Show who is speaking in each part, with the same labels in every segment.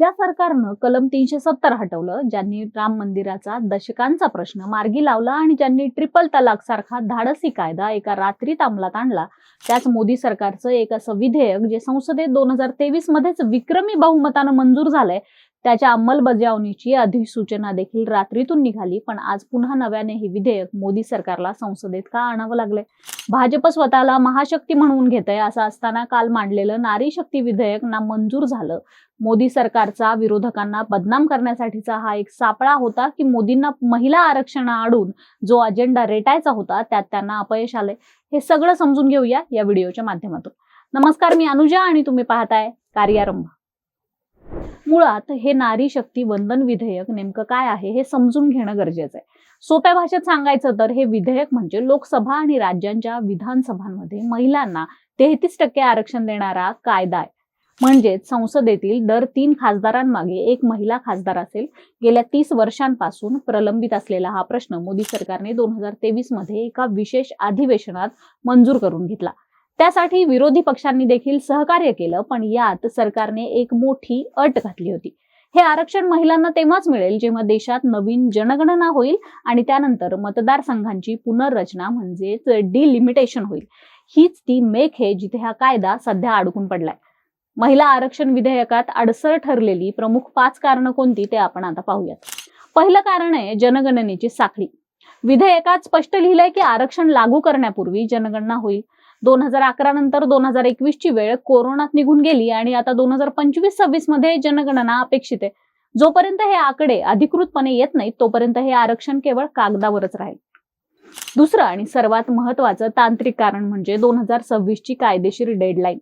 Speaker 1: ज्या सरकारनं कलम 370 हटवलं, ज्यांनी राम मंदिराचा दशकांचा प्रश्न मार्गी लावला आणि ज्यांनी ट्रिपल तलाक सारखा धाडसी कायदा एका रात्रीत अंमलात आणला, त्याच मोदी सरकारचं एक असं विधेयक जे संसदेत 2023 मध्येच विक्रमी बहुमतानं मंजूर झालंय, त्याच्या अंमलबजावणीची अधिसूचना देखील रात्रीतून निघाली. पण आज पुन्हा नव्याने हे विधेयक मोदी सरकारला संसदेत का आणावं लागलंय? भाजप स्वतःला महाशक्ती म्हणवून घेतंय असं असताना काल मांडलेलं नारी शक्ती विधेयक ना मंजूर झालं. मोदी सरकारचा विरोधकांना बदनाम करण्यासाठीचा हा एक सापळा होता की मोदींना महिला आरक्षणाआडून जो अजेंडा रेटायचा होता त्यात त्यांना अपयश आलंय. हे सगळं समजून घेऊया या व्हिडिओच्या माध्यमातून. नमस्कार, मी अनुजा आणि तुम्ही पाहताय कार्यारंभ. मुळात हे नारी शक्ती वंदन विधेयक नेमकं काय आहे हे समजून घेणं गरजेचं आहे. सोप्या भाषेत सांगायचं तर हे विधेयक म्हणजे लोकसभा आणि राज्यांच्या विधानसभांमध्ये महिलांना 33% आरक्षण देणारा कायदा आहे. म्हणजेच संसदेतील दर 3 खासदारांमागे एक महिला खासदार असेल. गेल्या 30 वर्षांपासून प्रलंबित असलेला हा प्रश्न मोदी सरकारने 2023 मध्ये एका विशेष अधिवेशनात मंजूर करून घेतला. त्यासाठी विरोधी पक्षांनी देखील सहकार्य केलं, पण यात सरकारने एक मोठी अट घातली होती. हे आरक्षण महिलांना तेव्हाच मिळेल जेव्हा देशात नवीन जनगणना होईल आणि त्यानंतर मतदारसंघांची पुनर्रचना म्हणजेच डिलिमिटेशन होईल. हीच ती मेख आहे जिथे हा कायदा सध्या अडकून पडलाय. महिला आरक्षण विधेयकात अडसर ठरलेली प्रमुख 5 कारणं कोणती ते आपण आता पाहूयात. पहिलं कारण आहे जनगणनेची साखळी. विधेयकात स्पष्ट लिहिलंय की आरक्षण लागू करण्यापूर्वी जनगणना होईल. 2011 नंतर 2021 ची वेळ कोरोनात निघून गेली आणि आता 2025-26 मध्ये जनगणना अपेक्षित आहे. जोपर्यंत हे आकडे अधिकृतपणे येत नाहीत तोपर्यंत हे आरक्षण केवळ कागदावरच राहील. दुसरं आणि सर्वात महत्वाचं तांत्रिक कारण म्हणजे 2026 ची कायदेशीर डेडलाईन.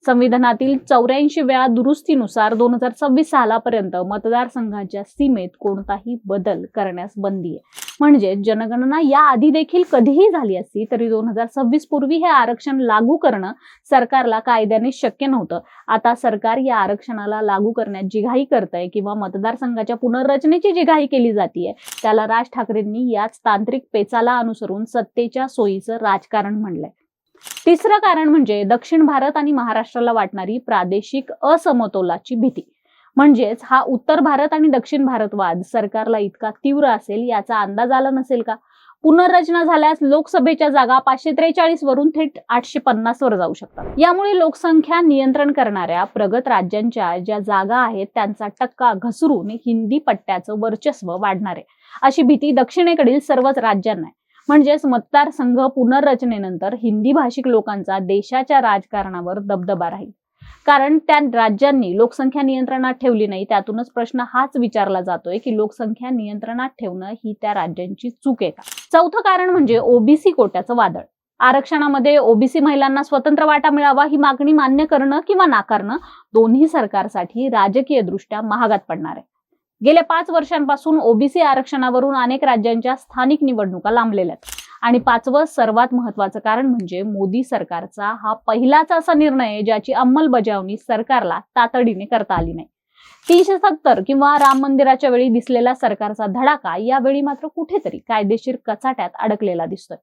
Speaker 1: संविधानातील 84व्या दुरुस्तीनुसार 2026 सालापर्यंत मतदारसंघाच्या सीमेत कोणताही बदल करण्यास बंदी आहे. म्हणजे जनगणना या आधी देखील कधीही झाली असती तरी 2026 पूर्वी हे आरक्षण लागू करणं सरकारला कायद्याने शक्य नव्हतं. आता सरकार या आरक्षणाला लागू करण्यात जी घाई करतंय किंवा मतदारसंघाच्या पुनर्रचनेची जी घाई केली जातीये त्याला राज ठाकरेंनी याच तांत्रिक पेचाला अनुसरून सत्तेच्या सोयीचं राजकारण म्हणलंय. तिसरं कारण म्हणजे दक्षिण भारत आणि महाराष्ट्राला वाटणारी प्रादेशिक असमतोलाची भीती. म्हणजेच हा उत्तर भारत आणि दक्षिण भारत वाद सरकारला इतका तीव्र असेल याचा अंदाज आला नसेल का? पुनर्रचना झाल्यास लोकसभेच्या जागा 543 वरून थेट 850 वर जाऊ शकतात. यामुळे लोकसंख्या नियंत्रण करणाऱ्या प्रगत राज्यांच्या ज्या जागा आहेत त्यांचा टक्का घसरून हिंदी पट्ट्याचं वर्चस्व वाढणार आहे अशी भीती दक्षिणेकडील सर्वच राज्यांना आहे. म्हणजेच मतदारसंघ पुनर्रचनेनंतर हिंदी भाषिक लोकांचा देशाच्या राजकारणावर दबदबा राहील. कारण त्या राज्यांनी लोकसंख्या नियंत्रणात ठेवली नाही. त्यातूनच प्रश्न हाच विचारला जातोय की लोकसंख्या नियंत्रणात ठेवणं ही त्या राज्यांची चूक आहे का? चौथं कारण म्हणजे ओबीसी कोट्याचं वादळ. आरक्षणामध्ये ओबीसी महिलांना स्वतंत्र वाटा मिळावा ही मागणी मान्य करणं किंवा नाकारणं दोन्ही सरकारसाठी राजकीय दृष्ट्या महागात पडणार आहे. गेल्या 5 वर्षांपासून ओबीसी आरक्षणावरून अनेक राज्यांच्या स्थानिक निवडणुका लांबलेल्या आहेत. आणि 5वं सर्वात महत्वाचं कारण म्हणजे मोदी सरकारचा हा पहिलाच असा निर्णय ज्याची अंमलबजावणी सरकारला तातडीने करता आली नाही. 370 किंवा राम मंदिराच्या वेळी दिसलेला सरकारचा धडाका यावेळी मात्र कुठेतरी कायदेशीर कचाट्यात अडकलेला दिसतोय.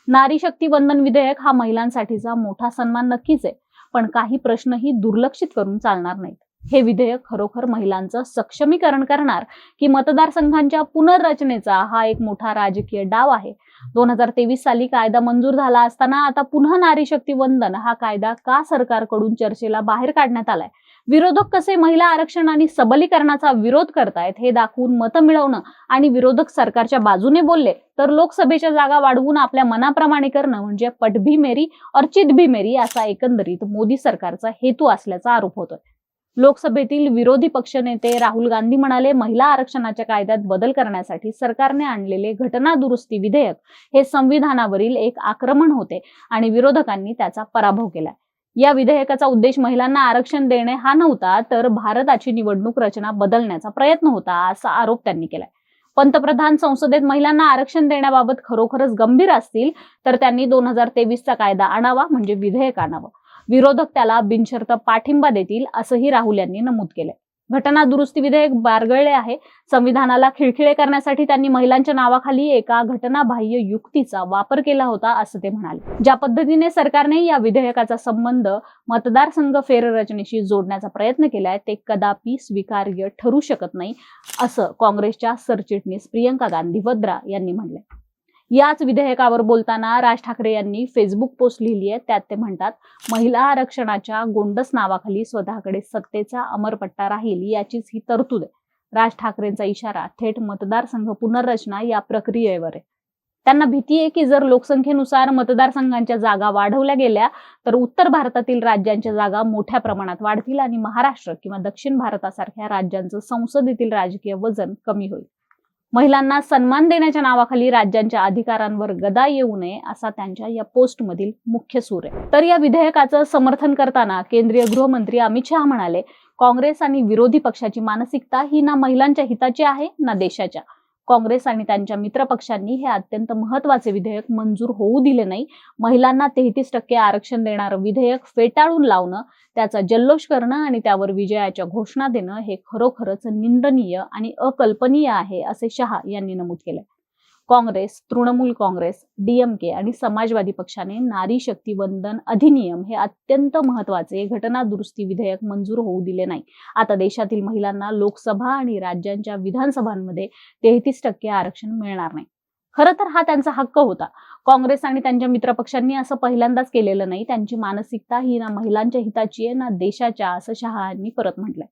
Speaker 1: नारी शक्ती वंदन विधेयक हा महिलांसाठीचा मोठा सन्मान नक्कीच आहे, पण काही प्रश्नही दुर्लक्षित करून चालणार नाहीत. हे विधेयक खरोखर महिलांचं सक्षमीकरण करणार की मतदारसंघांच्या पुनर्रचनेचा हा एक मोठा राजकीय डाव आहे? 2023 साली कायदा मंजूर झाला असताना आता पुन्हा नारी शक्ती वंदन हा कायदा का सरकारकडून चर्चेला बाहेर काढण्यात आलाय? विरोधक कसे महिला आरक्षण आणि सबलीकरणाचा विरोध करतायत हे दाखवून मतं मिळवणं आणि विरोधक सरकारच्या बाजूने बोलले तर लोकसभेच्या जागा वाढवून आपल्या मनाप्रमाणे करणं म्हणजे पट भी मेरी और चित भी मेरी असा एकंदरीत मोदी सरकारचा हेतू असल्याचा आरोप होतोय. लोकसभेतील विरोधी पक्षनेते राहुल गांधी म्हणाले, महिला आरक्षणाच्या कायद्यात बदल करण्यासाठी सरकारने आणलेले घटना दुरुस्ती विधेयक हे संविधानावरील एक आक्रमण होते आणि विरोधकांनी त्याचा पराभव केलाय. या विधेयकाचा उद्देश महिलांना आरक्षण देणे हा नव्हता तर भारताची निवडणूक रचना बदलण्याचा प्रयत्न होता असा आरोप त्यांनी केलाय. पंतप्रधान संसदेत महिलांना आरक्षण देण्याबाबत खरोखरच गंभीर असतील तर त्यांनी 2023 चा कायदा आणावा म्हणजे विधेयक आणावं. विरोधक त्याला बिनशर्त पाठिंबा देतील असंही राहुल यांनी नमूद केलंय. घटना दुरुस्ती विधेयक बारगळले आहे. संविधानाला खिळखिळे करण्यासाठी त्यांनी महिलांच्या नावाखाली एका घटनाबाह्य युक्तीचा वापर केला होता असं ते म्हणाले. ज्या पद्धतीने सरकारने या विधेयकाचा संबंध मतदारसंघ फेररचनेशी जोडण्याचा प्रयत्न केलाय ते कदापि स्वीकार्य ठरू शकत नाही असं काँग्रेसच्या सरचिटणीस प्रियंका गांधी वद्रा यांनी म्हटलंय. याच विधेयकावर बोलताना राज ठाकरे यांनी फेसबुक पोस्ट लिहिली आहे. त्यात ते म्हणतात, महिला आरक्षणाच्या गोंडस नावाखाली स्वतःकडे सत्तेचा अमरपट्टा राहील याचीच ही तरतूद आहे. राज ठाकरेंचा इशारा थेट मतदारसंघ पुनर्रचना या प्रक्रियेवर आहे. त्यांना भीती आहे की जर लोकसंख्येनुसार मतदारसंघांच्या जागा वाढवल्या गेल्या तर उत्तर भारतातील राज्यांच्या जागा मोठ्या प्रमाणात वाढतील आणि महाराष्ट्र किंवा दक्षिण भारतासारख्या राज्यांचं संसदेतील राजकीय वजन कमी होईल. महिलांना सन्मान देण्याच्या नावाखाली राज्यांच्या अधिकारांवर गदा येऊ नये असा त्यांच्या या पोस्टमधील मुख्य सूर आहे. तर या विधेयकाचं समर्थन करताना केंद्रीय गृहमंत्री अमित शहा म्हणाले, काँग्रेस आणि विरोधी पक्षाची मानसिकता ही ना महिलांच्या हिताची आहे ना देशाच्या. काँग्रेस आणि त्यांच्या मित्र पक्षांनी हे अत्यंत महत्वाचे विधेयक मंजूर होऊ दिले नाही. महिलांना 33% आरक्षण देणारं विधेयक फेटाळून लावणं, त्याचा जल्लोष करणं आणि त्यावर विजयाच्या घोषणा देणं हे खरोखरच निंदनीय आणि अकल्पनीय आहे असे शहा यांनी नमूद केले. काँग्रेस, तृणमूल काँग्रेस, डीएमके आणि समाजवादी पक्षाने नारी शक्ती वंदन अधिनियम हे अत्यंत महत्वाचे घटना दुरुस्ती विधेयक मंजूर होऊ दिले नाही. आता देशातील महिलांना लोकसभा आणि राज्यांच्या विधानसभांमध्ये 33% आरक्षण मिळणार नाही. खरं तर हा त्यांचा हक्क होता. काँग्रेस आणि त्यांच्या मित्रपक्षांनी असं पहिल्यांदाच केलेलं नाही. त्यांची मानसिकता ही ना महिलांच्या हिताची आहे ना देशाच्या असं शहांनी परत म्हटलंय.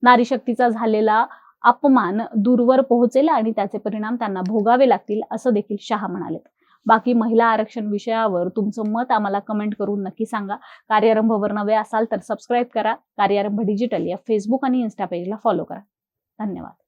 Speaker 1: नारी शक्तीचा झालेला अपमान दूरवर पोहोचेल आणि त्याचे परिणाम त्यांना भोगावे लागतील असं देखील शहा म्हणाले. बाकी महिला आरक्षण विषयावर तुमचं मत आम्हाला कमेंट करून नक्की सांगा. कार्यारंभवर नवे असाल तर सबस्क्राईब करा. कार्यारंभ डिजिटल या फेसबुक आणि इन्स्टा पेजला फॉलो करा. धन्यवाद.